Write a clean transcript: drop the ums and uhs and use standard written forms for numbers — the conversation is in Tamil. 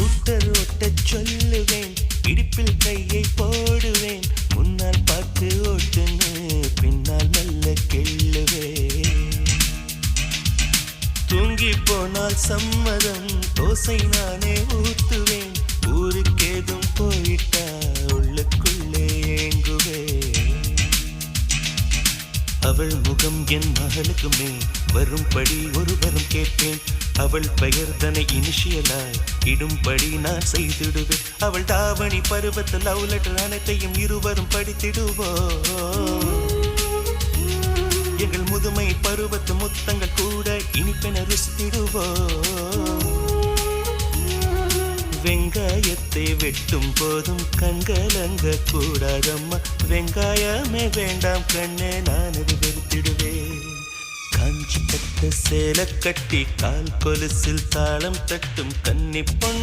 ஸ்கூட்டர் ஓட்டச் சொல்லுவேன், இடுப்பில் கையை போடுவேன், முன்னால் பார்த்து ஓட்டுன்னு பின்னால் மெல்ல கிள்ளுவேன். தூங்கி போனால் சம்மதம், தோசை நானே ஊத்துவேன், ஊருக்கேதும் போயிட்டா உள்ளுக்குள்ளே ஏங்குவேன். அவள் முகம் என் மகளுக்குமே வரும்படி ஒரு வரம் கேட்பேன். அவள் பெயர் தன்னை இனிஷியலாய் இடும்படி நான் செய்திடுவேன். அவள் தாவணி பருவத்தில் லவ் லெட்டர் அனைத்தையும் இருவரும் படித்திடுவோம். எங்கள் முதுமை பருவத்து முத்தங்கள் கூட இனிப்பென ருசித்திடுவோம். வெங்காயத்தை வெட்டும் போதும் கண்கலங்க கூடாதம்மா, வெங்காயமே வேண்டாம் கண்ணே நான் அது வெறுத்திடுவேன். காஞ்சி கட்ட சேல கட்டி கால் கொலுசில் தாளம் தட்டும் கன்னி பொண்ணே